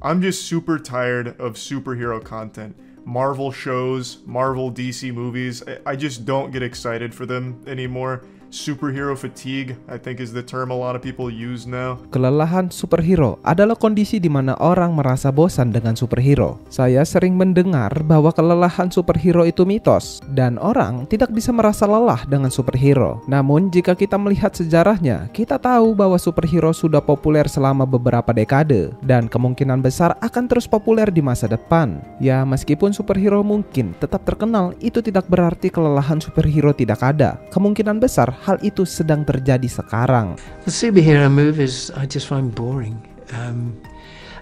I'm just super tired of superhero content. Marvel shows, Marvel DC movies, I just don't get excited for them anymore. Superhero fatigue, I think, is the term a lot of people use now. Kelelahan superhero adalah kondisi di mana orang merasa bosan dengan superhero. Saya sering mendengar bahwa kelelahan superhero itu mitos, dan orang tidak bisa merasa lelah dengan superhero. Namun, jika kita melihat sejarahnya, kita tahu bahwa superhero sudah populer selama beberapa dekade, dan kemungkinan besar akan terus populer di masa depan. Ya, meskipun superhero mungkin tetap terkenal, itu tidak berarti kelelahan superhero tidak ada. Kemungkinan besar hal itu sedang terjadi sekarang. The superhero movies I just find boring,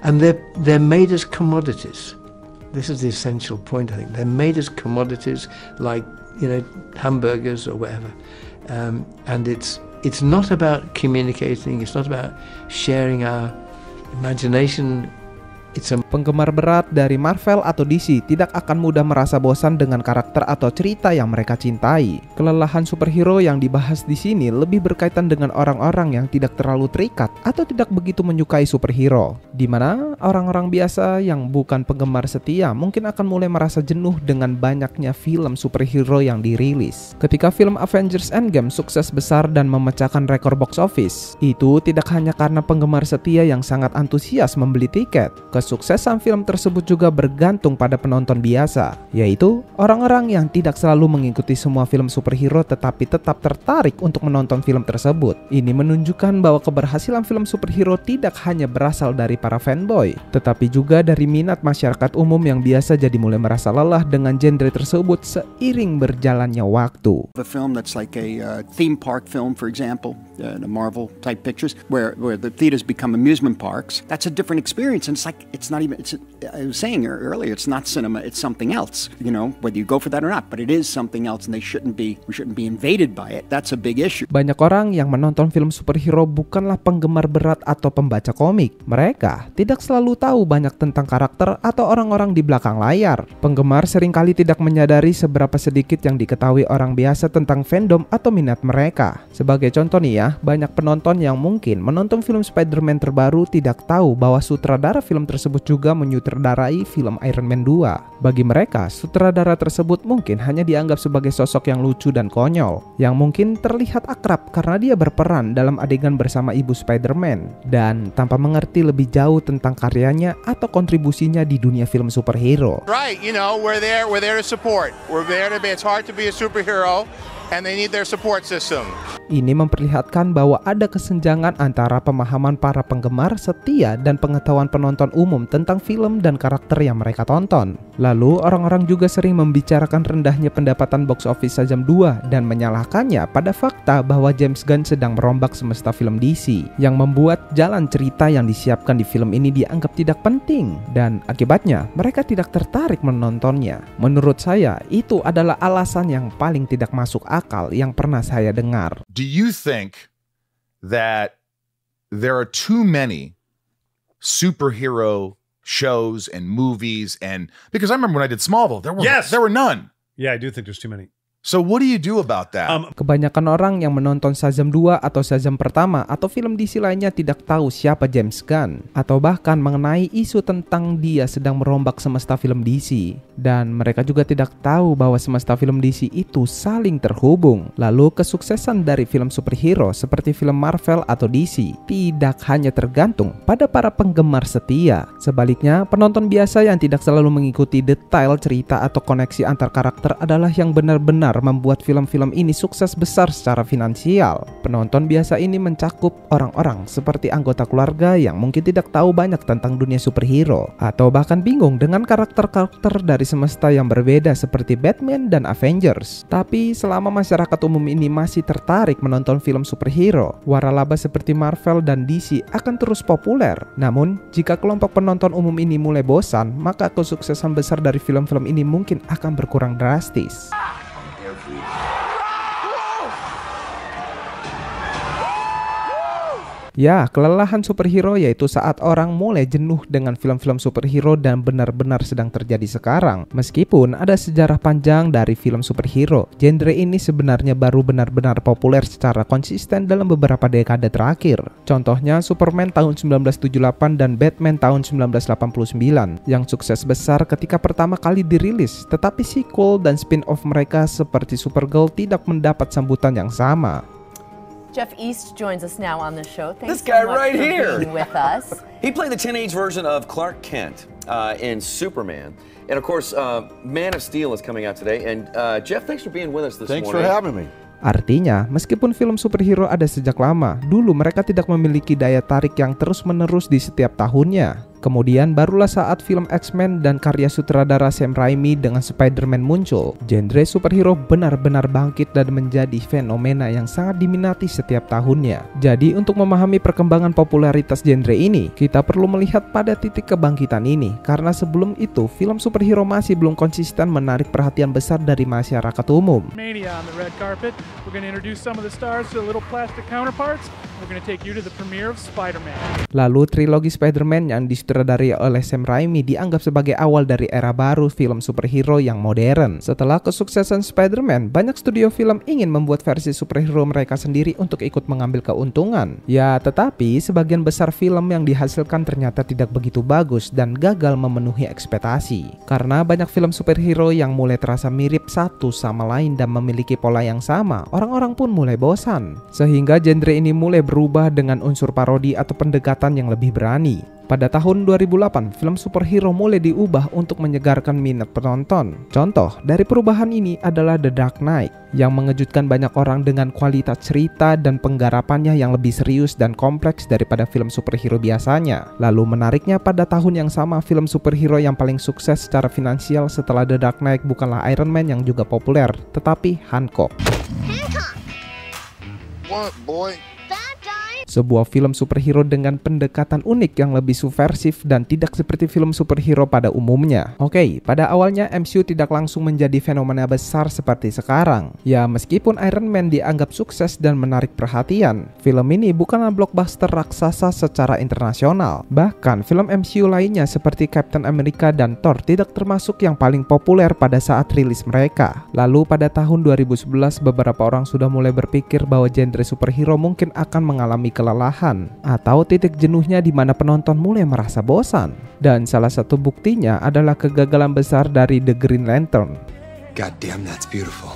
and they're made as commodities. This is the essential point. I think they're made as commodities, like hamburgers or whatever, and it's not about communicating. It's not about sharing our imagination. Penggemar berat dari Marvel atau DC tidak akan mudah merasa bosan dengan karakter atau cerita yang mereka cintai. Kelelahan superhero yang dibahas di sini lebih berkaitan dengan orang-orang yang tidak terlalu terikat atau tidak begitu menyukai superhero, di mana orang-orang biasa yang bukan penggemar setia mungkin akan mulai merasa jenuh dengan banyaknya film superhero yang dirilis. Ketika film Avengers Endgame sukses besar dan memecahkan rekor box office, itu tidak hanya karena penggemar setia yang sangat antusias membeli tiket. Kesuksesan film tersebut juga bergantung pada penonton biasa, yaitu orang-orang yang tidak selalu mengikuti semua film superhero tetapi tetap tertarik untuk menonton film tersebut. Ini menunjukkan bahwa keberhasilan film superhero tidak hanya berasal dari para fanboy, tetapi juga dari minat masyarakat umum yang biasa jadi mulai merasa lelah dengan genre tersebut seiring berjalannya waktu. A film that's like a theme park film, for example, the Marvel type pictures, where the theaters become amusement parks. That's a different experience, and it's not even. I was saying earlier, it's not cinema, it's something else. Whether you go for that or not, but it is something else, and we shouldn't be invaded by it. That's a big issue. Banyak orang yang menonton film superhero bukanlah penggemar berat atau pembaca komik. Mereka tidak selalu tahu banyak tentang karakter atau orang-orang di belakang layar. Penggemar seringkali tidak menyadari seberapa sedikit yang diketahui orang biasa tentang fandom atau minat mereka. Sebagai contoh nih ya, banyak penonton yang mungkin menonton film Spider-Man terbaru tidak tahu bahwa sutradara film tersebut juga menyutradarai film Iron Man 2. Bagi mereka, sutradara tersebut mungkin hanya dianggap sebagai sosok yang lucu dan konyol, yang mungkin terlihat akrab karena dia berperan dalam adegan bersama ibu Spider-Man, dan tanpa mengerti lebih jauh tentang karyanya atau kontribusinya di dunia film superhero. Right, we're there to support. We're there to be. It's hard to be a superhero, and they need their support system. Ini memperlihatkan bahwa ada kesenjangan antara pemahaman para penggemar setia dan pengetahuan penonton umum tentang film dan karakter yang mereka tonton. Lalu, orang-orang juga sering membicarakan rendahnya pendapatan box office Shazam 2 dan menyalahkannya pada fakta bahwa James Gunn sedang merombak semesta film DC, yang membuat jalan cerita yang disiapkan di film ini dianggap tidak penting, dan akibatnya mereka tidak tertarik menontonnya. Menurut saya, itu adalah alasan yang paling tidak masuk akal yang pernah saya dengar. Do you think that there are too many superhero shows and movies? And because I remember when I did Smallville, there were none. Yeah, I do think there's too many. So what do you do about that? Kebanyakan orang yang menonton Shazam 2 atau Shazam pertama atau film DC lainnya tidak tahu siapa James Gunn, atau bahkan mengenai isu tentang dia sedang merombak semesta film DC. Dan mereka juga tidak tahu bahwa semesta film DC itu saling terhubung. Lalu kesuksesan dari film superhero seperti film Marvel atau DC tidak hanya tergantung pada para penggemar setia. Sebaliknya, penonton biasa yang tidak selalu mengikuti detail cerita atau koneksi antar karakter adalah yang benar-benar membuat film-film ini sukses besar secara finansial. Penonton biasa ini mencakup orang-orang seperti anggota keluarga yang mungkin tidak tahu banyak tentang dunia superhero, atau bahkan bingung dengan karakter-karakter dari semesta yang berbeda seperti Batman dan Avengers. Tapi selama masyarakat umum ini masih tertarik menonton film superhero, waralaba seperti Marvel dan DC akan terus populer. Namun, jika kelompok penonton umum ini mulai bosan, maka kesuksesan besar dari film-film ini mungkin akan berkurang drastis. Ya, kelelahan superhero yaitu saat orang mulai jenuh dengan film-film superhero dan benar-benar sedang terjadi sekarang. Meskipun ada sejarah panjang dari film superhero, genre ini sebenarnya baru benar-benar populer secara konsisten dalam beberapa dekade terakhir. Contohnya Superman tahun 1978 dan Batman tahun 1989 yang sukses besar ketika pertama kali dirilis, tetapi sequel dan spin-off mereka seperti Supergirl tidak mendapat sambutan yang sama. Jeff East joins us now on the show. Thanks this guy so much right for here being with us. He played the teenage version of Clark Kent in Superman. And of course, Man of Steel is coming out today. And Jeff, thanks for being with us this morning. Thanks for having me. Artinya, meskipun film superhero ada sejak lama, dulu mereka tidak memiliki daya tarik yang terus-menerus di setiap tahunnya. Kemudian barulah saat film X-Men dan karya sutradara Sam Raimi dengan Spider-Man muncul, genre superhero benar-benar bangkit dan menjadi fenomena yang sangat diminati setiap tahunnya. Jadi untuk memahami perkembangan popularitas genre ini, kita perlu melihat pada titik kebangkitan ini, karena sebelum itu film superhero masih belum konsisten menarik perhatian besar dari masyarakat umum. Mania on the red carpet. We're going to introduce some of the stars to the little plastic counterparts. We're going to take you to the premiere of Spider-Man. Lalu trilogi Spider-Man yang disutradari oleh Sam Raimi dianggap sebagai awal dari era baru film superhero yang modern. Setelah kesuksesan Spider-Man, banyak studio film ingin membuat versi superhero mereka sendiri untuk ikut mengambil keuntungan. Ya, tetapi sebagian besar film yang dihasilkan ternyata tidak begitu bagus dan gagal memenuhi ekspektasi. Karena banyak film superhero yang mulai terasa mirip satu sama lain dan memiliki pola yang sama, orang-orang pun mulai bosan. Sehingga genre ini mulai berubah dengan unsur parodi atau pendekatan yang lebih berani. Pada tahun 2008, film superhero mulai diubah untuk menyegarkan minat penonton. Contoh dari perubahan ini adalah The Dark Knight, yang mengejutkan banyak orang dengan kualitas cerita dan penggarapannya yang lebih serius dan kompleks daripada film superhero biasanya. Lalu menariknya pada tahun yang sama, film superhero yang paling sukses secara finansial setelah The Dark Knight bukanlah Iron Man yang juga populer, tetapi Hancock. What, boy? Sebuah film superhero dengan pendekatan unik yang lebih subversif dan tidak seperti film superhero pada umumnya. Oke, pada awalnya MCU tidak langsung menjadi fenomena besar seperti sekarang. Ya, meskipun Iron Man dianggap sukses dan menarik perhatian, film ini bukanlah blockbuster raksasa secara internasional. Bahkan film MCU lainnya seperti Captain America dan Thor tidak termasuk yang paling populer pada saat rilis mereka. Lalu pada tahun 2011, beberapa orang sudah mulai berpikir bahwa genre superhero mungkin akan mengalami kelelahan atau titik jenuhnya di mana penonton mulai merasa bosan. Dan salah satu buktinya adalah kegagalan besar dari The Green Lantern. God damn, that's beautiful.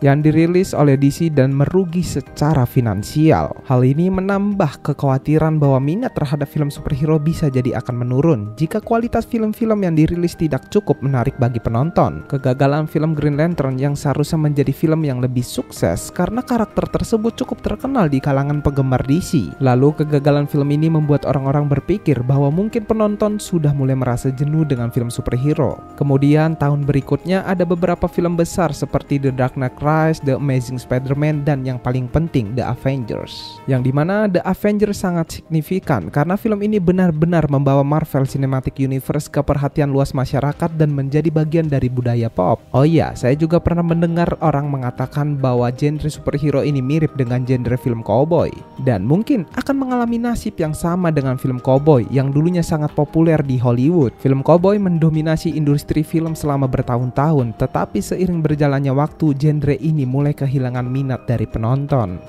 Yang dirilis oleh DC dan merugi secara finansial. Hal ini menambah kekhawatiran bahwa minat terhadap film superhero bisa jadi akan menurun jika kualitas film-film yang dirilis tidak cukup menarik bagi penonton. Kegagalan film Green Lantern yang seharusnya menjadi film yang lebih sukses karena karakter tersebut cukup terkenal di kalangan penggemar DC. Lalu kegagalan film ini membuat orang-orang berpikir bahwa mungkin penonton sudah mulai merasa jenuh dengan film superhero. Kemudian tahun berikutnya ada beberapa film besar seperti The Dark Knight Rises, The Amazing Spider-Man, dan yang paling penting The Avengers. Yang dimana The Avengers sangat signifikan karena film ini benar-benar membawa Marvel Cinematic Universe ke perhatian luas masyarakat dan menjadi bagian dari budaya pop. Oh iya, saya juga pernah mendengar orang mengatakan bahwa genre superhero ini mirip dengan genre film cowboy, dan mungkin akan mengalami nasib yang sama dengan film cowboy yang dulunya sangat populer di Hollywood. Film cowboy mendominasi industri film selama bertahun-tahun, tetapi seiring berjalannya waktu, genre ini mulai kehilangan minat dari penonton.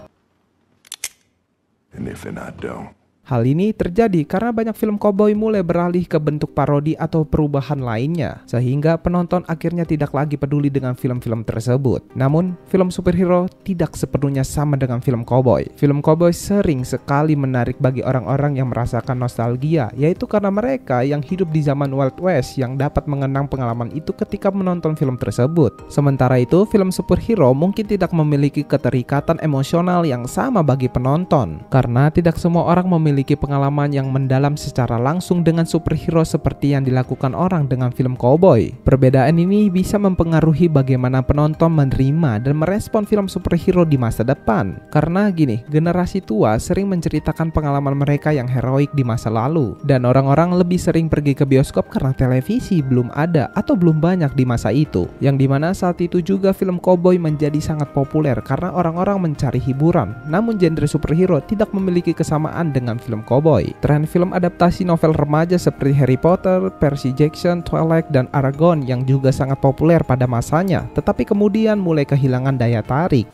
And if I don't. Hal ini terjadi karena banyak film koboi mulai beralih ke bentuk parodi atau perubahan lainnya, sehingga penonton akhirnya tidak lagi peduli dengan film-film tersebut. Namun, film superhero tidak sepenuhnya sama dengan film koboi. Film koboi sering sekali menarik bagi orang-orang yang merasakan nostalgia, yaitu karena mereka yang hidup di zaman Wild West yang dapat mengenang pengalaman itu ketika menonton film tersebut. Sementara itu, film superhero mungkin tidak memiliki keterikatan emosional yang sama bagi penonton, karena tidak semua orang memiliki memiliki pengalaman yang mendalam secara langsung dengan superhero seperti yang dilakukan orang dengan film cowboy. Perbedaan ini bisa mempengaruhi bagaimana penonton menerima dan merespon film superhero di masa depan. Karena gini, generasi tua sering menceritakan pengalaman mereka yang heroik di masa lalu, dan orang-orang lebih sering pergi ke bioskop karena televisi belum ada atau belum banyak di masa itu. Yang dimana saat itu juga film cowboy menjadi sangat populer karena orang-orang mencari hiburan. Namun genre superhero tidak memiliki kesamaan dengan film cowboy. Tren film adaptasi novel remaja seperti Harry Potter, Percy Jackson, Twilight, dan Aragon yang juga sangat populer pada masanya, tetapi kemudian mulai kehilangan daya tarik.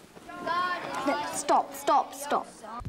Stop.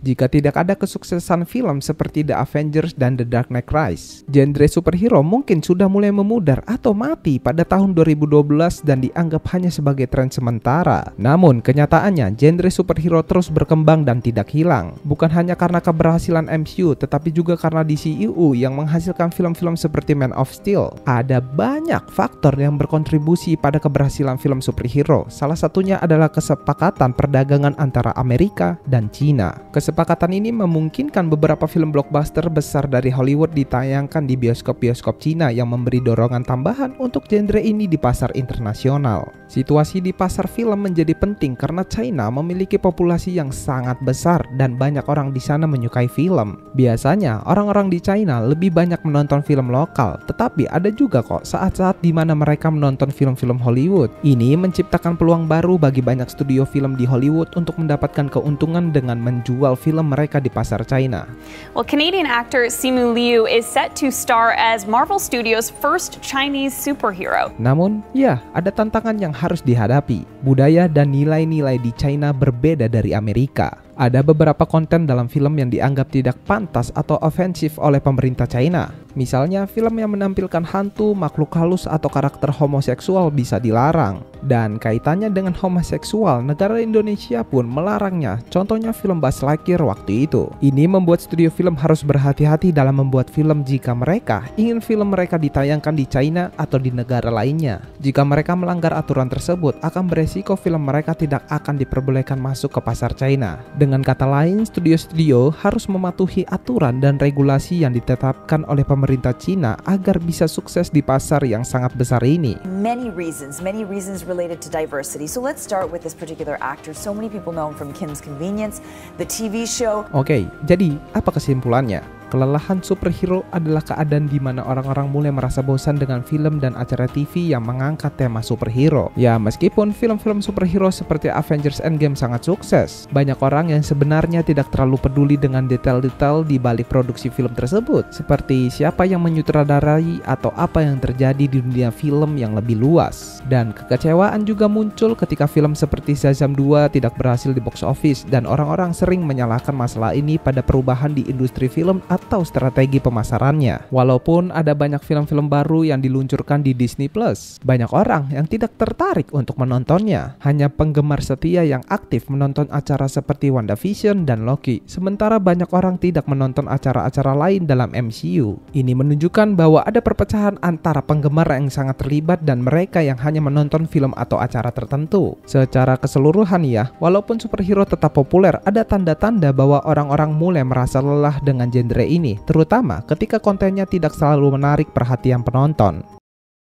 Jika tidak ada kesuksesan film seperti The Avengers dan The Dark Knight Rises, genre superhero mungkin sudah mulai memudar atau mati pada tahun 2012 dan dianggap hanya sebagai tren sementara. Namun kenyataannya genre superhero terus berkembang dan tidak hilang. Bukan hanya karena keberhasilan MCU, tetapi juga karena DCEU yang menghasilkan film-film seperti Man of Steel. Ada banyak faktor yang berkontribusi pada keberhasilan film superhero. Salah satunya adalah kesepakatan perdagangan antara Amerika dan Cina. Kesepakatan ini memungkinkan beberapa film blockbuster besar dari Hollywood ditayangkan di bioskop-bioskop Cina yang memberi dorongan tambahan untuk genre ini di pasar internasional. Situasi di pasar film menjadi penting karena China memiliki populasi yang sangat besar dan banyak orang di sana menyukai film. Biasanya orang-orang di China lebih banyak menonton film lokal, tetapi ada juga kok saat-saat di mana mereka menonton film-film Hollywood. Ini menciptakan peluang baru bagi banyak studio film di Hollywood untuk mendapatkan keuntungan dengan menjual film mereka di pasar China. Well, Canadian actor Simu Liu is set to star as Marvel Studios' first Chinese superhero. Namun, ya, ada tantangan yang harus dihadapi. Budaya dan nilai-nilai di China berbeda dari Amerika. Ada beberapa konten dalam film yang dianggap tidak pantas atau ofensif oleh pemerintah China. Misalnya, film yang menampilkan hantu, makhluk halus, atau karakter homoseksual bisa dilarang. Dan kaitannya dengan homoseksual, negara Indonesia pun melarangnya. Contohnya film Buzz Lightyear waktu itu. Ini membuat studio film harus berhati-hati dalam membuat film jika mereka ingin film mereka ditayangkan di China atau di negara lainnya. Jika mereka melanggar aturan tersebut, akan beresiko film mereka tidak akan diperbolehkan masuk ke pasar China. Dengan kata lain, studio-studio harus mematuhi aturan dan regulasi yang ditetapkan oleh pemerintah Cina agar bisa sukses di pasar yang sangat besar ini. Many reasons related to diversity. So let's start with this particular actor. So many people know him from Kim's Convenience, the TV show. Oke, jadi apa kesimpulannya? Kelelahan superhero adalah keadaan di mana orang-orang mulai merasa bosan dengan film dan acara TV yang mengangkat tema superhero. Ya, meskipun film-film superhero seperti Avengers Endgame sangat sukses, banyak orang yang sebenarnya tidak terlalu peduli dengan detail-detail di balik produksi film tersebut, seperti siapa yang menyutradarai atau apa yang terjadi di dunia film yang lebih luas. Dan kekecewaan juga muncul ketika film seperti Shazam 2 tidak berhasil di box office dan orang-orang sering menyalahkan masalah ini pada perubahan di industri film atau strategi pemasarannya. Walaupun ada banyak film-film baru yang diluncurkan di Disney Plus, banyak orang yang tidak tertarik untuk menontonnya. Hanya penggemar setia yang aktif menonton acara seperti WandaVision dan Loki, sementara banyak orang tidak menonton acara-acara lain dalam MCU. Ini menunjukkan bahwa ada perpecahan antara penggemar yang sangat terlibat dan mereka yang hanya menonton film atau acara tertentu. Secara keseluruhan ya, walaupun superhero tetap populer, ada tanda-tanda bahwa orang-orang mulai merasa lelah dengan genre ini, terutama ketika kontennya tidak selalu menarik perhatian penonton.